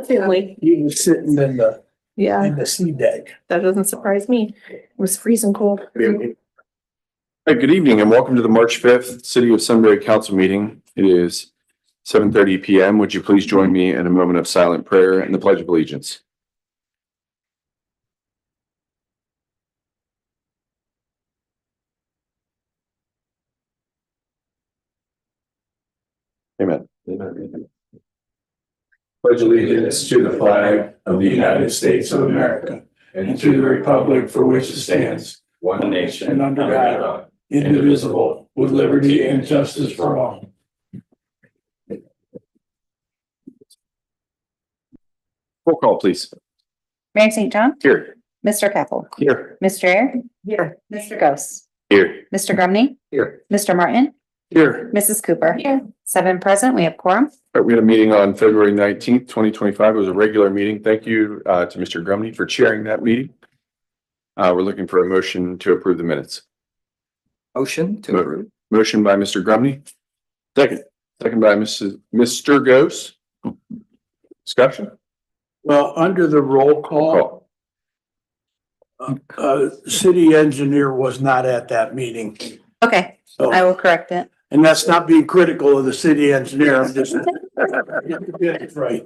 Family. He was sitting in Yeah, the sea deck. that doesn't surprise me. It was freezing cold. Hey, good evening and welcome to the March 5th City of Sunbury Council meeting. It is 7:30 PM. Would you please join me in a moment of silent prayer and the Pledge of Allegiance? Amen. Pledge allegiance to the flag of the United States of America and to the republic for which it stands, one nation and under God, indivisible, with liberty and justice for all. Roll call, please. Mayor St. John, Here. Mr. Capel, Here. Mr. Air, here, Mr. Ghost, Here. Mr. Grumney, Here. Mr. Martin, Here. Mrs. Cooper. Here. 7 present, we have quorum. We had a meeting on February 19th, 2025. It was a regular meeting. Thank you to Mr. Grumney for chairing that meeting. We're looking for a motion to approve the minutes. Motion to approve. Motion by Mr. Grumney. Second. Second by Mr. Ghost. Discussion? Well, under the roll call, city engineer was not at that meeting. Okay, So, I will correct it. and that's not being critical of the city engineer. I'm just. Get it right.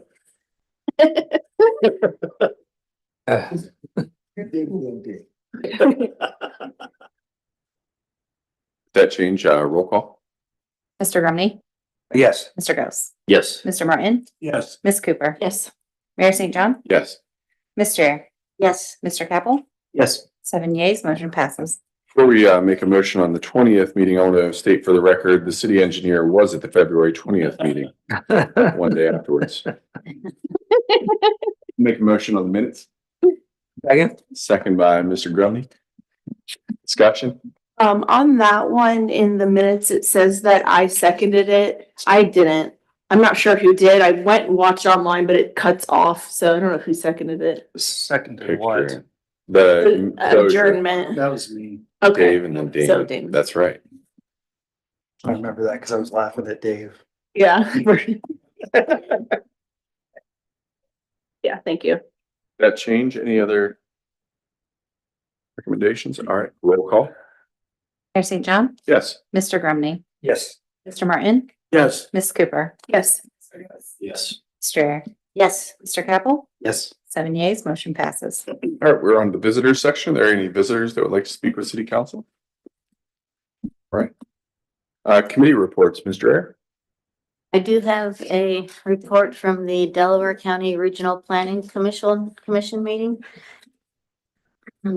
That change, roll call? Mr. Grumney, Yes. Mr. Ghost, Yes. Mr. Martin, Yes. Ms. Cooper. Yes. Mayor St. John, Yes. Mr. Air. Yes. Mr. Capel, Yes. 7 yeas, motion passes. Before we make a motion on the 20th meeting, I want to state for the record, the city engineer was at the February 20th meeting, one day afterwards. Make a motion on the minutes. Second. Second by Mr. Grumney. Discussion? On that one in the minutes, it says that I seconded it. I didn't. I'm not sure who did. I went and watched online, but it cuts off, so I don't know who seconded it. Second to Picture. The Adjournment. That was me. Okay, Dave and then Dave. so Dave. That's right. I remember that because I was laughing at Dave. Yeah. Yeah, thank you. That change, any other recommendations? All right, roll call. Mayor St. John, Yes. Mr. Grumney, Yes. Mr. Martin, Yes. Ms. Cooper. Yes. Yes. Mr. Air. Yes. Mr. Capel, Yes. 7 yeas, motion passes. All right, we're on the visitors section. Are there any visitors that would like to speak with city council? All right. Committee reports, Mr. Air. I do have a report from the Delaware County Regional Planning Commission meeting.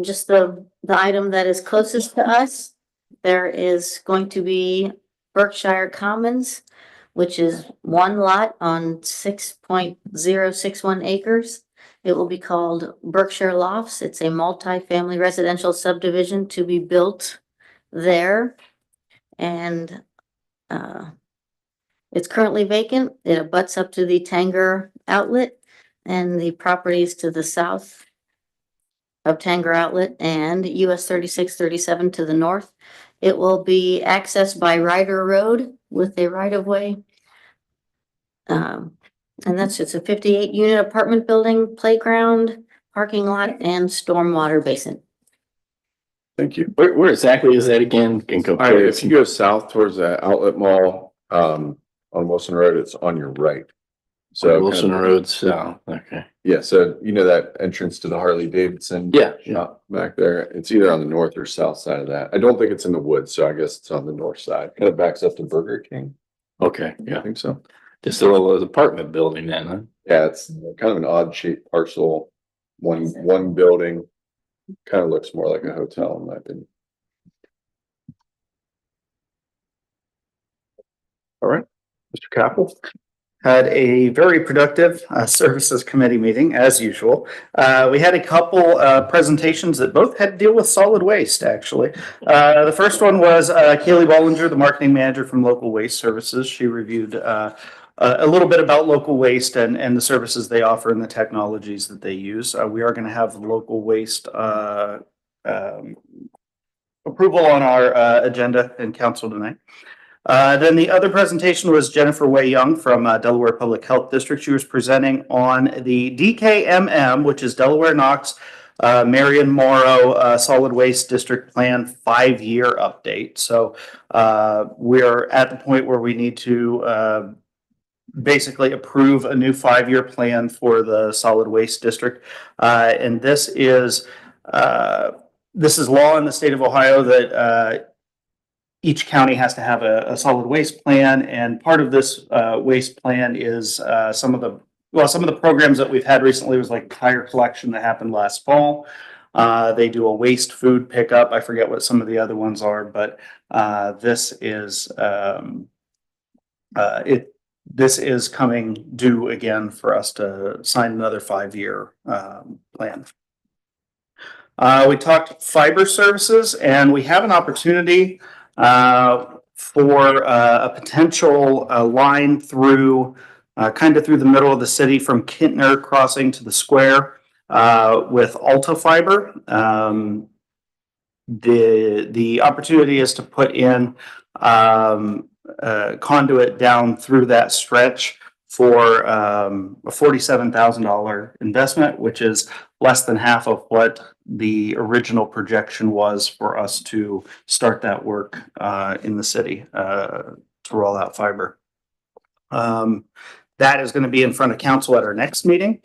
Just the item that is closest to us, there is going to be Berkshire Commons, which is one lot on 6.061 acres. It will be called Berkshire Lofts. It's a multi-family residential subdivision to be built there. And it's currently vacant. It abuts up to the Tanger Outlet and the properties to the south of Tanger Outlet and US 3637 to the north. It will be accessed by Ryder Road with a right-of-way. And that's just a 58-unit apartment building, playground, parking lot, and stormwater basin. Thank you. Where exactly is that again? In All right, if you go south towards the outlet mall, on Wilson Road, it's on your right. So Wilson kind of- Road South, okay. Yeah, so you know that entrance to the Harley Davidson Yeah. shop back there? It's either on the north or south side of that. I don't think it's in the woods, so I guess it's on the north side. Kind of backs up to Burger King. Okay, I yeah. think so. Just a little apartment building then, huh? Yeah, it's kind of an odd shaped parcel, one building. Kind of looks more like a hotel in my opinion. All right, Mr. Capel. Had a very productive services committee meeting as usual. We had a couple presentations that both had to deal with solid waste, actually. The first one was Kaylee Bollinger, the marketing manager from Local Waste Services. She reviewed a little bit about local waste and the services they offer and the technologies that they use. We are going to have local waste approval on our agenda in council tonight. Then the other presentation was Jennifer Way Young from Delaware Public Health District. She was presenting on the DKMM, which is Delaware Knox Marion Morrow Solid Waste District Plan 5-year update. So we're at the point where we need to basically approve a new 5-year plan for the solid waste district. And this is law in the state of Ohio that each county has to have a solid waste plan. And part of this waste plan is some of the programs that we've had recently was like tire collection that happened last fall. They do a waste food pickup. I forget what some of the other ones are, but this is this is coming due again for us to sign another 5-year plan. We talked fiber services, and we have an opportunity for a potential line through kind of through the middle of the city from Kintner crossing to the square with Alta Fiber. The opportunity is to put in conduit down through that stretch for a $47,000 investment, which is less than half of what the original projection was for us to start that work in the city to roll out fiber. That is going to be in front of council at our next meeting.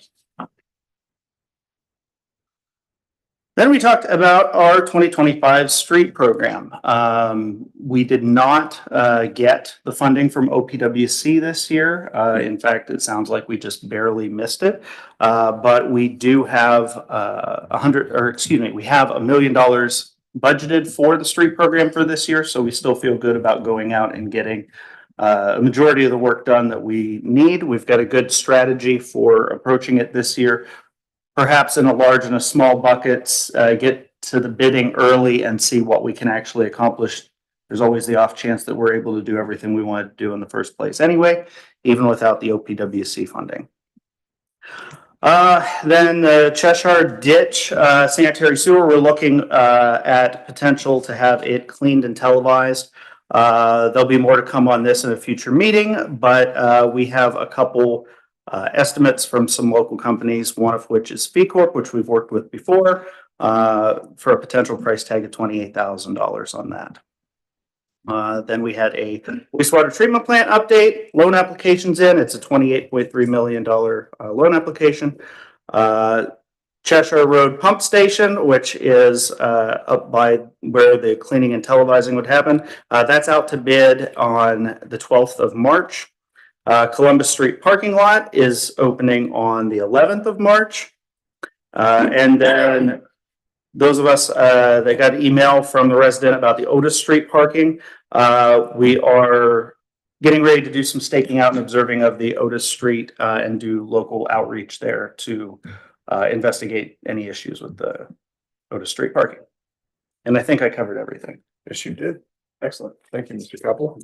Then we talked about our 2025 street program. We did not get the funding from OPWC this year. In fact, it sounds like we just barely missed it. But we do have we have $1 million budgeted for the street program for this year. So we still feel good about going out and getting a majority of the work done that we need. We've got a good strategy for approaching it this year. Perhaps in a large and a small buckets, get to the bidding early and see what we can actually accomplish. There's always the off chance that we're able to do everything we wanted to do in the first place anyway, even without the OPWC funding. Then the Cheshire Ditch sanitary sewer, we're looking at potential to have it cleaned and televised. There'll be more to come on this in a future meeting, but we have a couple estimates from some local companies, one of which is Fee Corp, which we've worked with before, for a potential price tag of $28,000 on that. Then we had a wastewater treatment plant update, loan applications in. It's a $28.3 million loan application. Cheshire Road Pump Station, which is up by where the cleaning and televising would happen. That's out to bid on the 12th of March. Columbus Street parking lot is opening on the 11th of March. And then those of us that got an email from the resident about the Otis Street parking, we are getting ready to do some staking out and observing of the Otis Street and do local outreach there to investigate any issues with the Otis Street parking. And I think I covered everything. Yes, you did. Excellent. Thank you, Mr. Capel.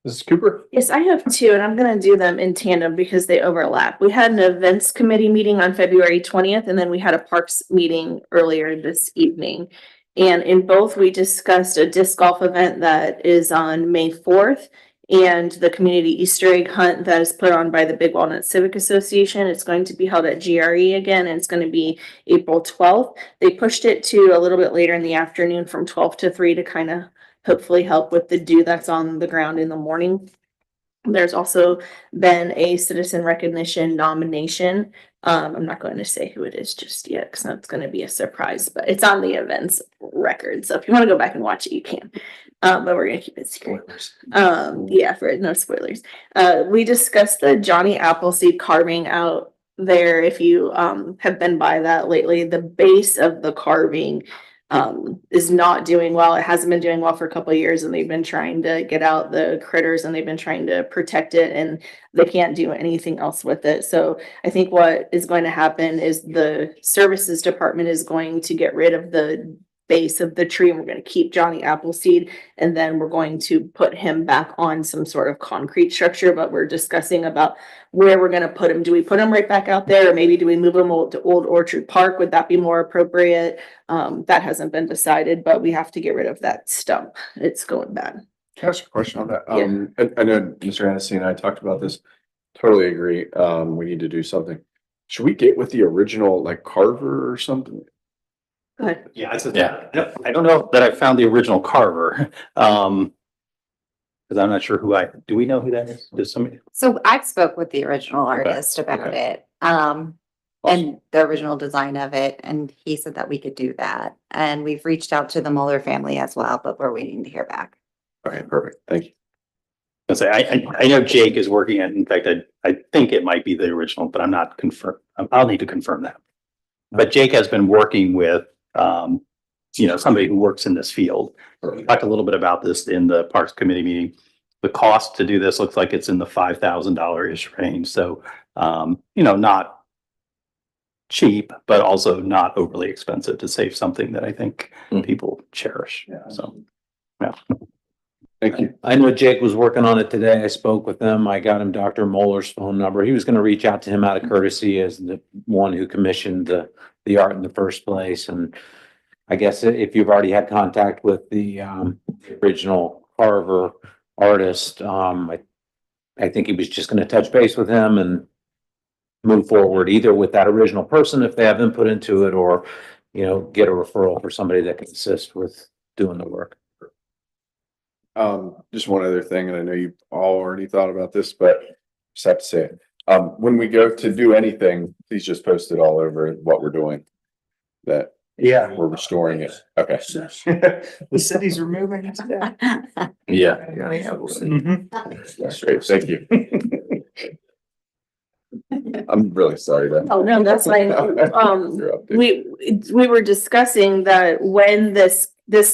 Mrs. Cooper? Yes, I have two, and I'm gonna do them in tandem because they overlap. We had an events committee meeting on February 20th, and then we had a parks meeting earlier this evening. And in both, we discussed a disc golf event that is on May 4th and the community Easter egg hunt that is put on by the Big Walnut Civic Association. It's going to be held at GRE again, and it's going to be April 12th. They pushed it to a little bit later in the afternoon from 12 to 3 to kind of hopefully help with the dew that's on the ground in the morning. There's also been a citizen recognition nomination. I'm not going to say who it is just yet because that's going to be a surprise, but it's on the events record. So if you want to go back and watch it, you can. But we're going to keep it secret. Yeah, for no spoilers. We discussed the Johnny Appleseed carving out there. If you have been by that lately, the base of the carving is not doing well. It hasn't been doing well for a couple of years, and they've been trying to get out the critters and they've been trying to protect it, and they can't do anything else with it. So I think what is going to happen is the services department is going to get rid of the base of the tree, and we're going to keep Johnny Appleseed, and then we're going to put him back on some sort of concrete structure. But we're discussing about where we're going to put him. Do we put him right back out there, or maybe do we move him to Old Orchard Park? Would that be more appropriate? That hasn't been decided, but we have to get rid of that stump. It's going bad. Can I ask a question on that? I know Mr. Hennessy and I talked about this. Totally agree. We need to do something. Should we get with the original like carver or something? Go ahead. Yeah, Yeah. I don't know that I found the original carver. Because I'm not sure do we know who that is? Does somebody? So I've spoke with the original Okay, artist about okay. it, and the original design of it, and he said that we could do that. And we've reached out to the Mueller family as well, but we're waiting to hear back. Okay, perfect. Thank you. I know Jake is working on, in fact, I think it might be the original, but I'm not confirmed. I'll need to confirm that. But Jake has been working with, somebody who works in this field. We talked a little bit about this in the Parks Committee meeting. The cost to do this looks like it's in the $5,000-ish range. So, not cheap, but also not overly expensive to save something that I think people cherish. So, yeah. Thank you. I know Jake was working on it today. I spoke with him. I got him Dr. Moller's phone number. He was gonna reach out to him out of courtesy as the one who commissioned the art in the first place. And I guess if you've already had contact with the original Carver artist, I think he was just gonna touch base with him and move forward either with that original person if they have input into it, or, get a referral for somebody that can assist with doing the work. Just one other thing, and I know you all already thought about this, but just have to say it. When we go to do anything, please just post it all over what we're doing. That Yeah. we're restoring it. Okay. The city's removing its debt. Yeah. That's great. Thank you. I'm really sorry that. Oh, no, that's fine. Your update. We were discussing that when this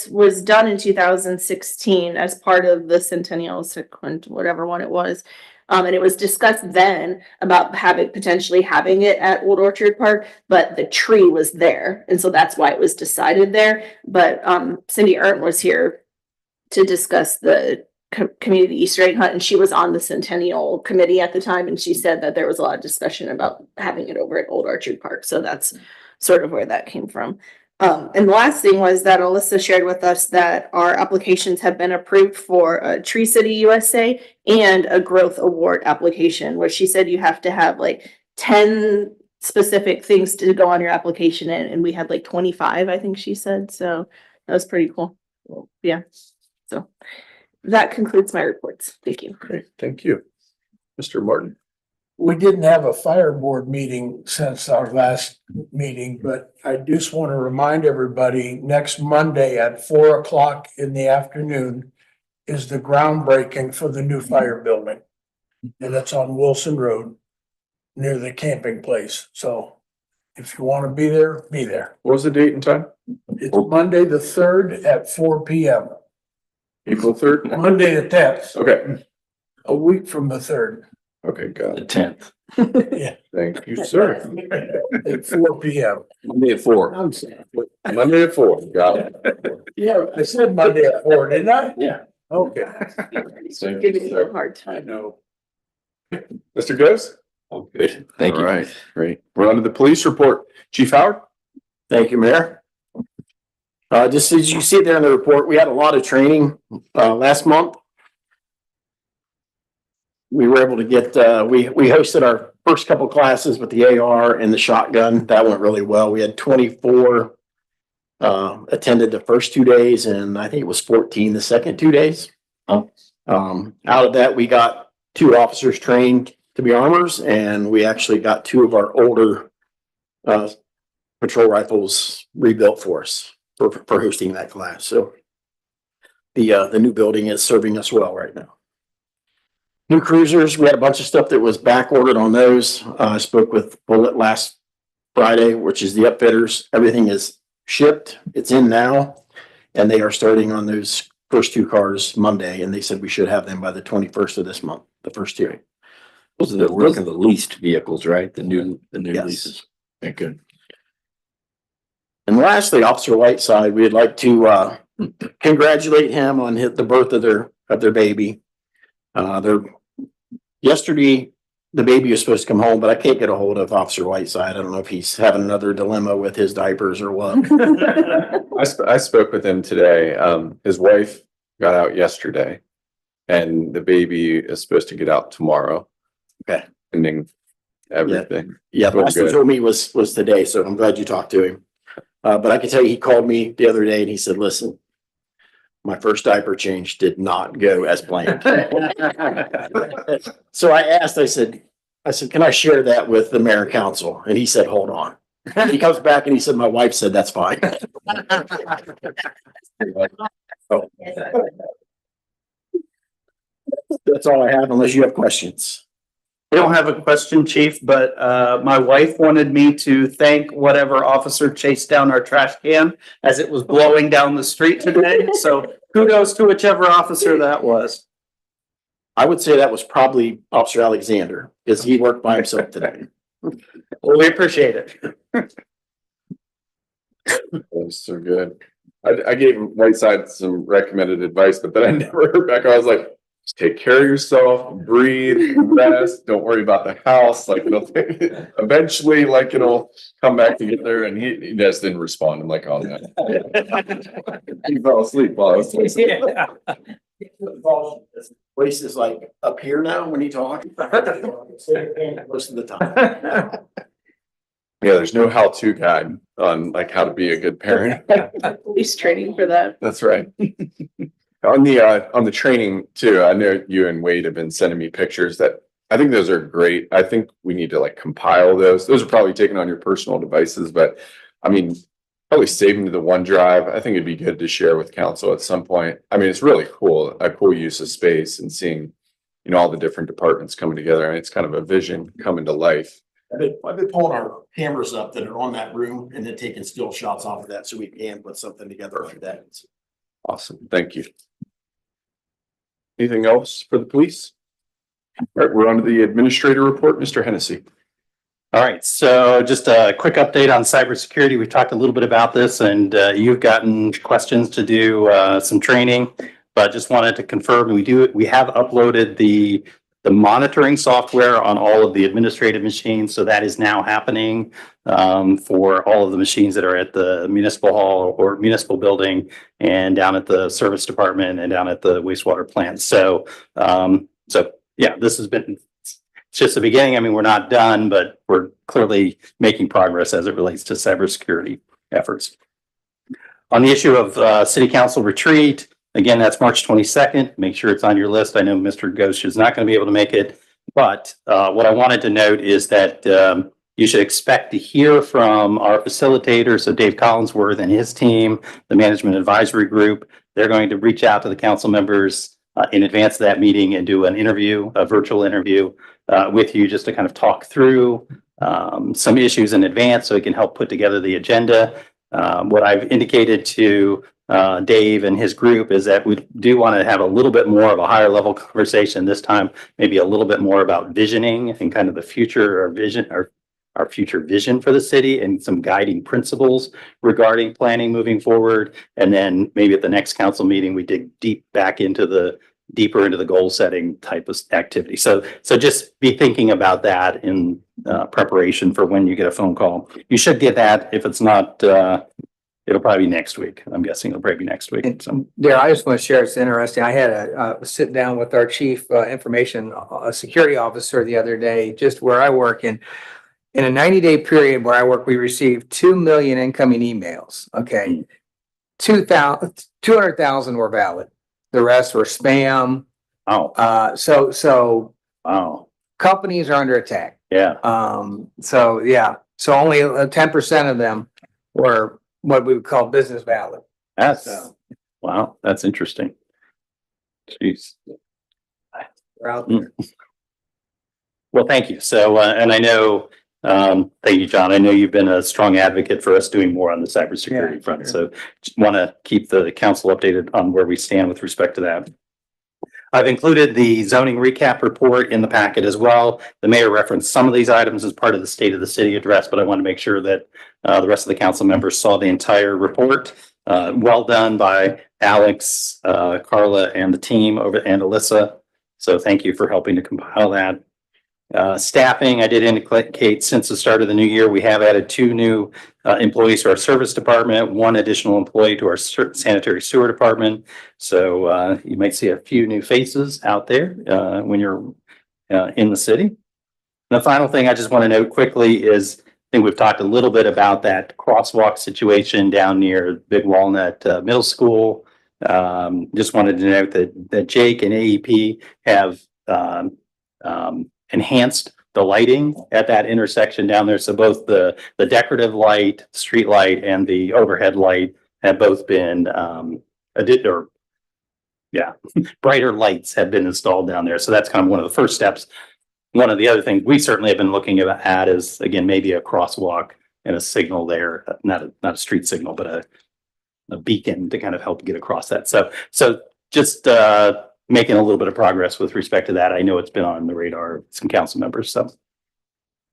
was done in 2016 as part of the Centennial Sequent, whatever one it was. And it was discussed then about potentially having it at Old Orchard Park, but the tree was there. And so that's why it was decided there. But Cindy Ernst was here to discuss the community Easter egg hunt, and she was on the Centennial Committee at the time, and she said that there was a lot of discussion about having it over at Old Orchard Park. So that's sort of where that came from. And the last thing was that Alyssa shared with us that our applications have been approved for a Tree City USA and a Growth Award application, where she said you have to have like 10 specific things to go on your application, and we had like 25, I think she said. So that was pretty cool. Yeah. So that concludes my reports. Thank you. Great. Thank you. Mr. Martin. We didn't have a fire board meeting since our last meeting, but I just want to remind everybody, next Monday at 4 o'clock in the afternoon is the groundbreaking for the new fire building. And it's on Wilson Road near the camping place. So if you want to be there, be there. What was the date and time? It's Monday, the 3rd at 4 p.m. April 3rd? Monday, the 10th, Okay. a week from the 3rd. Okay, got The it. 10th. Thank you, sir. At 4 p.m. Monday at 4. I'm saying. Monday at 4. Got it. Yeah, I said Monday at 4, didn't I? Yeah. Okay. Giving you a hard I time. know. Mr. Gross? Oh, good. Thank All you. right, great. We're on to the police report. Chief Howard? Thank you, Mayor. Just as you see there in the report, we had a lot of training last month. We were able to get, we hosted our first couple classes with the AR and the shotgun. That went really well. We had 24 attended the first 2 days, and I think it was 14 the second 2 days. Oh. Out of that, we got 2 officers trained to be armors, and we actually got 2 of our older patrol rifles rebuilt for us for hosting that class. So the new building is serving us well right now. New cruisers, we had a bunch of stuff that was back ordered on those. I spoke with Bullet last Friday, which is the upfitters. Everything is shipped. It's in now. And they are starting on those first 2 cars Monday. And they said we should have them by the 21st of this month, the first 2. Those are the leased vehicles, right? The new Yes. leases. Okay, good. And lastly, Officer Whiteside, we'd like to congratulate him on the birth of their baby. Yesterday, the baby was supposed to come home, but I can't get a hold of Officer Whiteside. I don't know if he's having another dilemma with his diapers or what. I spoke with him today. His wife got out yesterday and the baby is supposed to get out tomorrow. Okay. Pending everything. Yeah, Well, last he good. told me was today, so I'm glad you talked to him. But I can tell you, he called me the other day and he said, listen, my first diaper change did not go as planned. So I asked, I said, can I share that with the mayor and council? And he said, hold on. He comes back and he said, my wife said that's fine. Oh. That's all I have unless you have questions. I don't have a question, chief, but my wife wanted me to thank whatever officer chased down our trash can as it was blowing down the street today. So kudos to whichever officer that was. I would say that was probably Officer Alexander because he worked by himself today. Well, we appreciate it. That was so good. I gave Whiteside some recommended advice, but then I never heard back. I was like, just take care of yourself, breathe, rest, don't worry about the house. Like eventually, like it'll come back together. And he just didn't respond. I'm like, oh no. He fell asleep while I was listening. Voice is like up here now when he talks. Most of the time. Yeah, there's no how-to guide on like how to be a good parent. Police training for that. That's right. On the training too, I know you and Wade have been sending me pictures that I think those are great. I think we need to like compile those. Those are probably taken on your personal devices, but I mean, probably save them to the OneDrive. I think it'd be good to share with council at some point. I mean, it's really cool, a cool use of space and seeing, you know, all the different departments coming together. I mean, it's kind of a vision coming to life. I've been pulling our cameras up that are on that room and then taking still shots off of that so we can put something together like that. Awesome. Thank you. Anything else for the police? All right, we're on to the administrator report, Mr. Hennessy. All right, so just a quick update on cybersecurity. We've talked a little bit about this and you've gotten questions to do some training, but just wanted to confirm we have uploaded the monitoring software on all of the administrative machines. So that is now happening for all of the machines that are at the municipal hall or municipal building and down at the service department and down at the wastewater plant. So, yeah, this has been, it's just the beginning. I mean, we're not done, but we're clearly making progress as it relates to cybersecurity efforts. On the issue of city council retreat, again, that's March 22nd. Make sure it's on your list. I know Mr. Ghosh is not going to be able to make it, but what I wanted to note is that you should expect to hear from our facilitators, so Dave Collinsworth and his team, the management advisory group. They're going to reach out to the council members in advance of that meeting and do an interview, a virtual interview with you just to kind of talk through some issues in advance so it can help put together the agenda. What I've indicated to Dave and his group is that we do want to have a little bit more of a higher level conversation this time, maybe a little bit more about visioning and kind of the future or vision or our future vision for the city and some guiding principles regarding planning moving forward. And then maybe at the next council meeting, we dig deeper into the goal setting type of activity. So just be thinking about that in preparation for when you get a phone call. You should get that. If it's not, it'll probably be next week. I'm guessing it'll probably be next week. So. Darryl, I just want to share, it's interesting. I had a sit down with our chief information security officer the other day, just where I work. And in a 90-day period where I work, we received 2 million incoming emails. Okay. 200,000 were valid. The rest were spam. Oh. So Wow. companies are under attack. Yeah. So yeah. So only 10% of them were what we would call business valid. That's, So wow. That's interesting. Jeez. we're out there. Well, thank you. So, and I know, thank you, John. I know you've been a strong advocate for us doing more on the cybersecurity Yeah, front. sure. So just want to keep the council updated on where we stand with respect to that. I've included the zoning recap report in the packet as well. The mayor referenced some of these items as part of the state of the city address, but I want to make sure that the rest of the council members saw the entire report. Well done by Alex, Carla, and the team over, and Alyssa. So thank you for helping to compile that. Staffing, I did indicate since the start of the new year, we have added 2 new employees to our service department, 1 additional employee to our sanitary sewer department. So you might see a few new faces out there when you're in the city. And the final thing I just want to note quickly is, I think we've talked a little bit about that crosswalk situation down near Big Walnut Middle School. Just wanted to note that Jake and AEP have enhanced the lighting at that intersection down there. So both the decorative light, street light, and the overhead light have both been brighter lights have been installed down there. So that's kind of one of the first steps. One of the other things we certainly have been looking at is, again, maybe a crosswalk and a signal there, not a street signal, but a beacon to kind of help get across that. So just making a little bit of progress with respect to that. I know it's been on the radar of some council members. So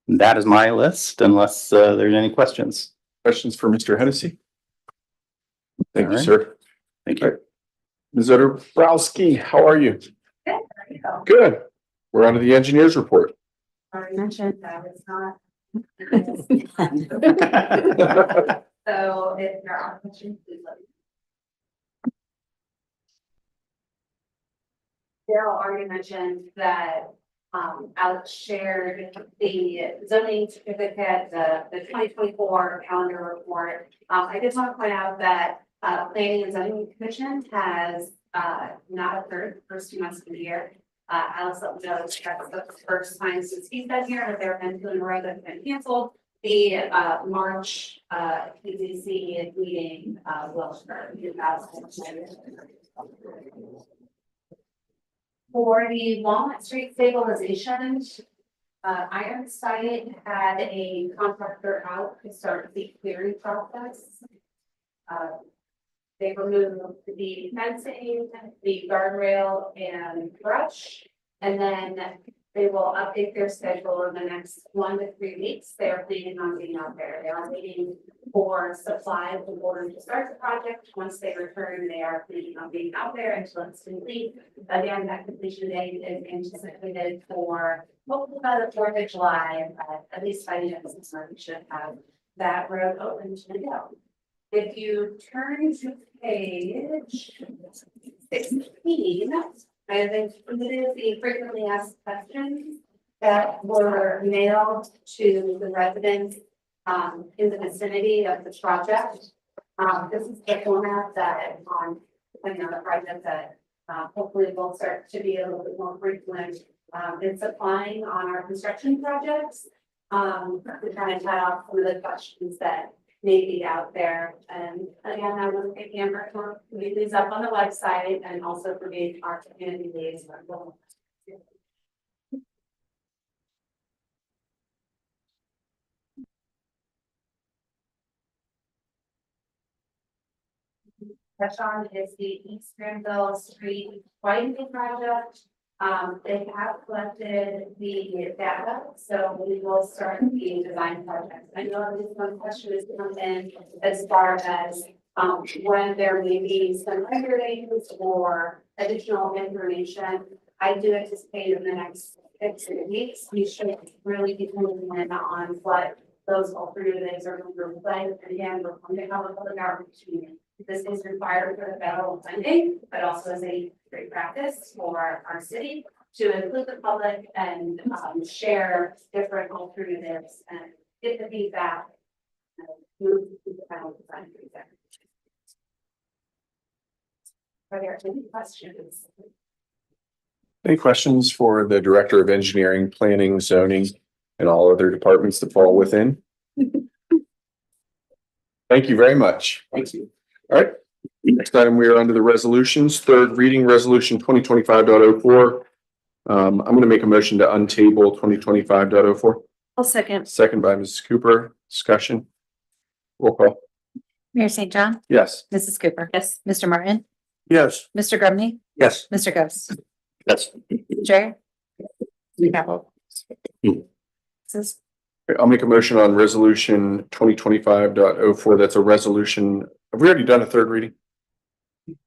that is my list, unless there's any questions. Questions for Mr. Hennessy? Thank you, All right. sir. Thank you. Ms. Odebrowski, how are you? Good. We're on to the engineer's report. Already mentioned that it's not. So if there are questions, please let me know. Daryl already mentioned that Alex shared the zoning certificate, the 2024 calendar report. I just want to point out that Planning and Zoning Commission has not occurred the first 2 months of the year. Alex let me know that's the first time since he's been here that there have been 2 in a row that have been canceled. The March PZC meeting will start in 2020. For the Walnut Street stabilization, Ironside had a contractor out to start the clearing process. They removed the fencing, the guardrail, and brush, and then they will update their schedule in the next 1 to 3 weeks. They are planning on being out there. They are waiting for supply of the water to start the project. Once they return, they are planning on being out there until it's complete. Again, that completion date is anticipated for hopefully by the 4th of July, at least by the end of the summer, we should have that road open to go. If you turn to page 16, I have included the frequently asked questions that were mailed to the residents in the vicinity of the project. This is the format that depending on the project that hopefully will start to be a little bit more frequent. It's applying on our construction projects to try and tie off some of the questions that may be out there. And again, I want to thank Amber for putting these up on the website and also for being our community liaison. Touch on is the East Granville Street widening project. They have collected the data, so we will start the design project. I know this one question is come in as far as when there may be some regulations or additional information. I do anticipate in the next 6 weeks, we should really be moving in on what those alternatives are going to look like. And again, we're going to have a public outreach. This is required for the federal funding, but also as a great practice for our city to include the public and share different alternatives and get the feedback. Move to the final design. Are there any questions? Any questions for the Director of Engineering, Planning, Zoning, and all other departments that fall within? Thank you very much. Thank you. All right. Next item, we are under the resolutions. 3rd reading, resolution 2025.04. I'm going to make a motion to untable 2025.04. I'll second. Second by Mrs. Cooper. Discussion. Roll call. Mayor St. John, Yes. Mrs. Cooper, Yes. Mr. Martin, Yes. Mr. Grumney, Yes. Mr. Ghost, Yes. Jerry. Capital. I'll make a motion on resolution 2025.04. That's a resolution. Have we already done a 3rd reading?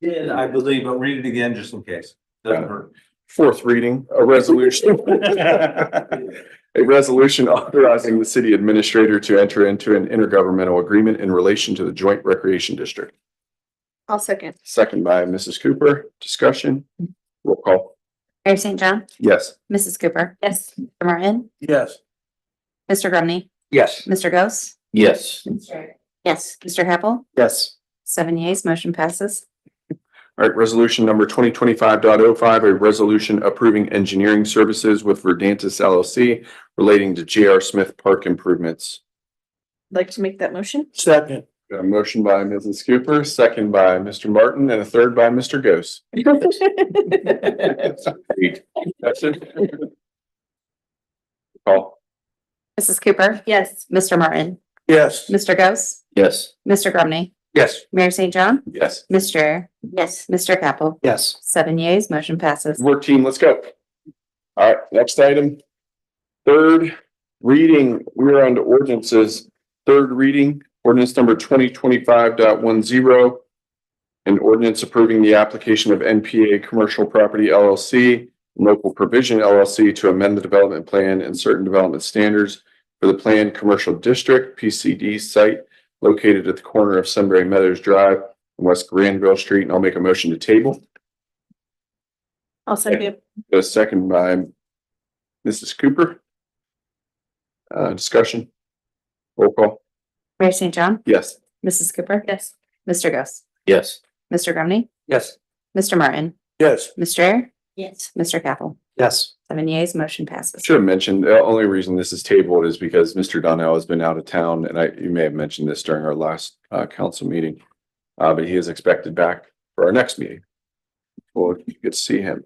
Did, I believe, but read it again just in case. Doesn't hurt. 4th reading, a resolution. A resolution authorizing the city administrator to enter into an intergovernmental agreement in relation to the joint recreation district. I'll second. Second by Mrs. Cooper. Discussion. Roll call. Mayor St. John, Yes. Mrs. Cooper. Yes. Mr. Martin, Yes. Mr. Grumney, Yes. Mr. Ghost, Yes. Yes. Mr. Capel, Yes. 7 yeas, motion passes. All right, resolution number 2025.05, a resolution approving engineering services with Verdantis LLC relating to J.R. Smith Park improvements. Like to make that motion? Second. Got a motion by Mrs. Cooper, second by Mr. Martin, and a third by Mr. Ghost. Discussion. Call. Mrs. Cooper, Yes. Mr. Martin, Yes. Mr. Ghost, Yes. Mr. Grumney, Yes. Mayor St. John, Yes. Ms. Strayer, Yes. Mr. Capel, Yes. 7 yeas, motion passes. Work team, let's go. All right, next item. Third reading, we're on to ordinances. Third reading, ordinance number 2025.10. An ordinance approving the application of NPA Commercial Property LLC, Local Provision LLC to amend the development plan and certain development standards for the planned commercial district PCD site located at the corner of Sunbury Meadows Drive and West Granville Street. And I'll make a motion to table. I'll second. A second by Mrs. Cooper. Discussion. Roll call. Mayor St. John, Yes. Mrs. Cooper, Yes. Mr. Ghost, Yes. Mr. Grumney, Yes. Mr. Martin, Yes. Ms. Strayer, Yes. Mr. Capel, Yes. 7 yeas, motion passes. Should have mentioned, the only reason this is tabled is because Mr. Donnell has been out of town, and you may have mentioned this during our last council meeting. But he is expected back for our next meeting. We'll get to see him.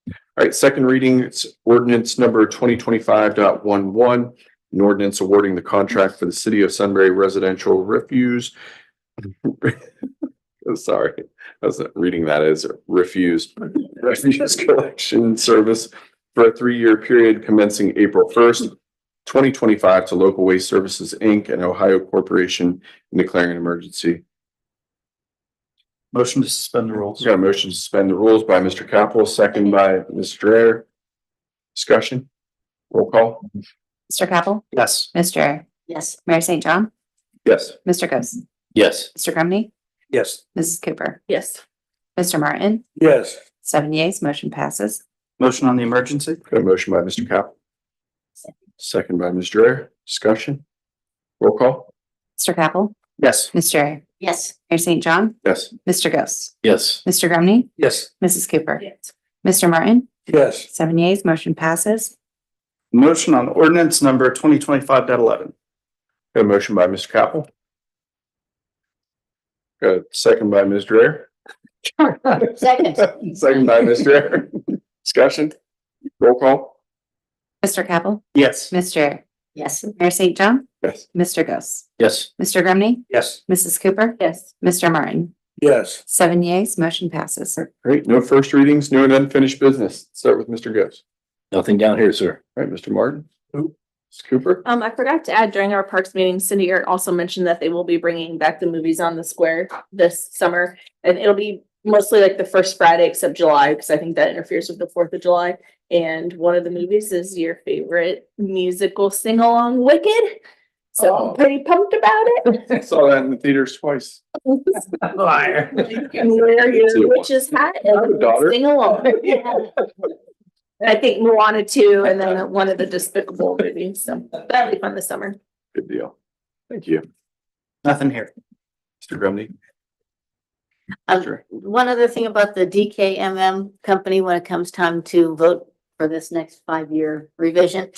All right, second reading, it's ordinance number 2025.11. An ordinance awarding the contract for the City of Sunbury Residential Refuse. Sorry, I was reading that as refuse collection service for a 3-year period commencing April 1st, 2025 to Local Waste Services, Inc. and Ohio Corporation and declaring an emergency. Motion to suspend the rules. Got a motion to suspend the rules by Mr. Capel, second by Ms. Strayer. Discussion. Roll call. Mr. Capel, Yes. Ms. Strayer, Yes. Mayor St. John, Yes. Mr. Ghost, Yes. Mr. Grumney, Yes. Mrs. Cooper, Yes. Mr. Martin, Yes. 7 yeas, motion passes. Motion on the emergency? Got a motion by Mr. Capel. Second by Ms. Strayer. Discussion. Roll call. Mr. Capel, Yes. Ms. Strayer, Yes. Mayor St. John, Yes. Mr. Ghost, Yes. Mr. Grumney, Yes. Mrs. Cooper, Yes. Mr. Martin, Yes. 7 yeas, motion passes. Motion on ordinance number 2025.11. Got a motion by Mr. Capel. Got a second by Ms. Strayer. Second. Second by Ms. Strayer. Discussion. Roll call. Mr. Capel, Yes. Ms. Strayer, Yes. Mayor St. John, Yes. Mr. Ghost, Yes. Mr. Grumney, Yes. Mrs. Cooper, Yes. Mr. Martin, Yes. 7 yeas, motion passes. Great. No first readings, new and unfinished business. Start with Mr. Ghost. Nothing down here, sir. All right, Mr. Martin. Ms. Cooper. I forgot to add during our parks meeting, Cindy Art also mentioned that they will be bringing back the movies on the square this summer. And it'll be mostly like the first Friday except July, because I think that interferes with the 4th of July. And one of the movies is your favorite musical sing-along, Wicked. So I'm pretty pumped about it. Saw that in the theaters twice. Liar. You can wear your witch's hat I have a and daughter. sing along. And I think Moana 2 and then one of the Despicable movies. So that'll be fun this summer. Good deal. Thank you. Nothing here. Mr. Grumney. Sure. One other thing about the DKMM company, when it comes time to vote for this next 5-year revision.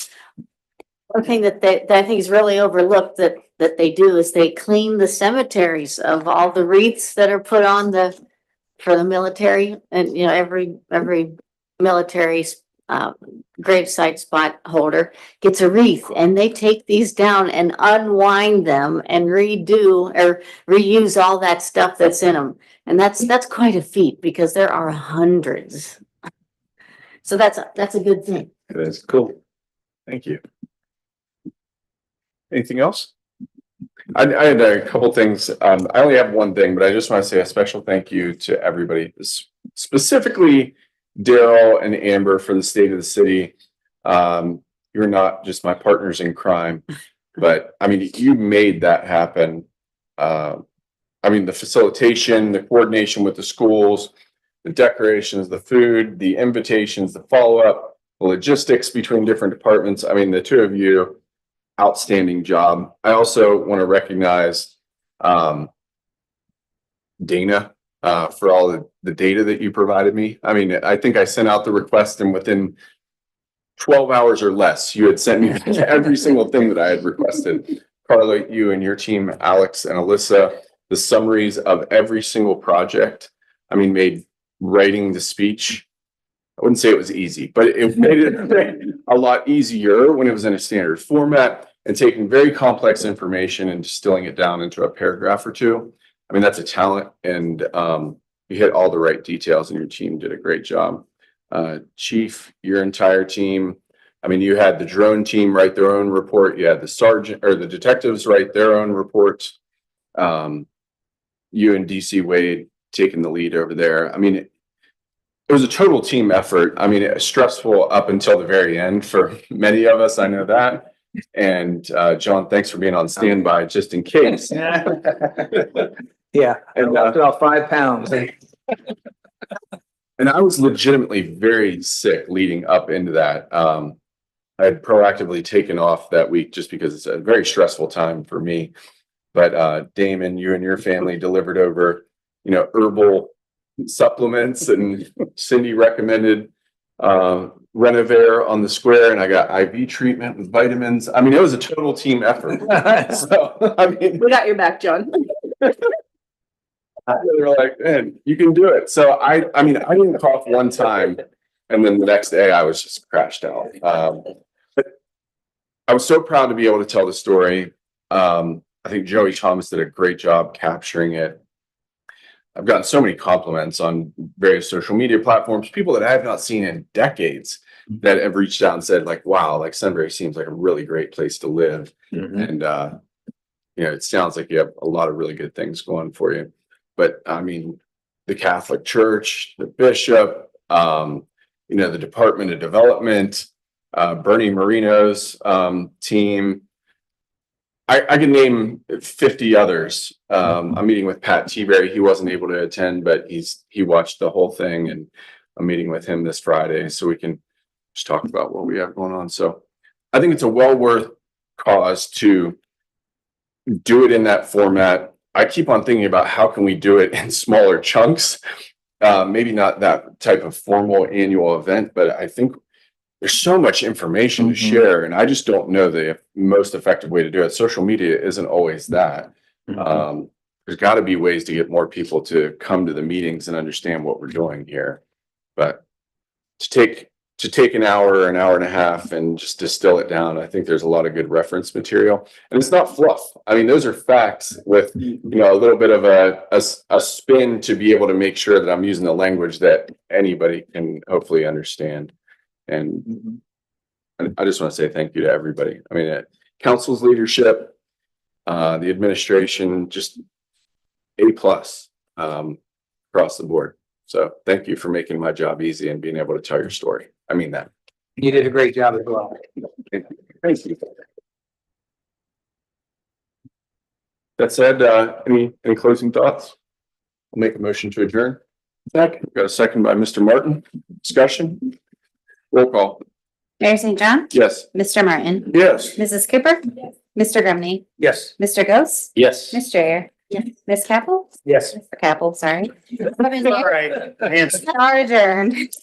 One thing that I think is really overlooked that they do is they clean the cemeteries of all the wreaths that are put on for the military. And, you know, every military gravesite spot holder gets a wreath, and they take these down and unwind them and redo or reuse all that stuff that's in them. And that's quite a feat because there are hundreds. So that's a good thing. It is cool. Thank you. Anything else? I had a couple things. I only have one thing, but I just want to say a special thank you to everybody, specifically Daryl and Amber for the state of the city. you're not just my partners in crime, but I mean, you made that happen. I mean, the facilitation, the coordination with the schools, the decorations, the food, the invitations, the follow-up, the logistics between different departments. I mean, the two of you, outstanding job. I also want to recognize Dana for all the data that you provided me. I mean, I think I sent out the request and within 12 hours or less, you had sent me every single thing that I had requested. Carla, you and your team, Alex and Alyssa, the summaries of every single project, I mean, made writing the speech, I wouldn't say it was easy, but it made it a lot easier when it was in a standard format and taking very complex information and distilling it down into a paragraph or two. I mean, that's a talent, and you hit all the right details and your team did a great job. Chief, your entire team, I mean, you had the drone team write their own report. You had the sergeant or the detectives write their own reports. You and DC Wade taking the lead over there. I mean, it was a total team effort. I mean, it was stressful up until the very end for many of us. I know that. And John, thanks for being on standby just in case. Yeah, I And, lost about 5 pounds. And I was legitimately very sick leading up into that. I had proactively taken off that week just because it's a very stressful time for me. But Damon, you and your family delivered over, herbal supplements, and Cindy recommended Renovare on the square, and I got IV treatment with vitamins. I mean, it was a total team effort. So, I mean, We got your back, John. they were like, man, you can do it. So I mean, I didn't cough one time, and then the next day I was just crashed out. But I was so proud to be able to tell the story. I think Joey Thomas did a great job capturing it. I've gotten so many compliments on various social media platforms, people that I have not seen in decades that have reached out and said like, wow, like Sunbury seems like a really great place to live. And, it sounds like you have a lot of really good things going for you. But I mean, the Catholic Church, the bishop, the Department of Development, Bernie Marino's team. I can name 50 others. I'm meeting with Pat Teaberry. He wasn't able to attend, but he watched the whole thing, and I'm meeting with him this Friday so we can just talk about what we have going on. So I think it's a well worth cause to do it in that format. I keep on thinking about how can we do it in smaller chunks. Maybe not that type of formal annual event, but I think there's so much information to share, and I just don't know the most effective way to do it. Social media isn't always that. There's got to be ways to get more people to come to the meetings and understand what we're doing here. But to take an hour and a half and just distill it down, I think there's a lot of good reference material, and it's not fluff. I mean, those are facts with a little bit of a spin to be able to make sure that I'm using the language that anybody can hopefully understand. And I just want to say thank you to everybody. I mean, council's leadership, the administration, just A+ across the board. So thank you for making my job easy and being able to tell your story. I mean that. You did a great job as well. Thank you. That said, any closing thoughts? I'll make a motion to adjourn. Second. Got a second by Mr. Martin. Discussion? Roll call. Mayor St. John, Yes. Mr. Martin, Yes. Mrs. Cooper, Mr. Grumney, Yes. Mr. Ghost, Yes. Mr. Ayer. Yes. Ms. Capel, Yes. Mr. Capel, sorry. All right. Hands Are adjourned.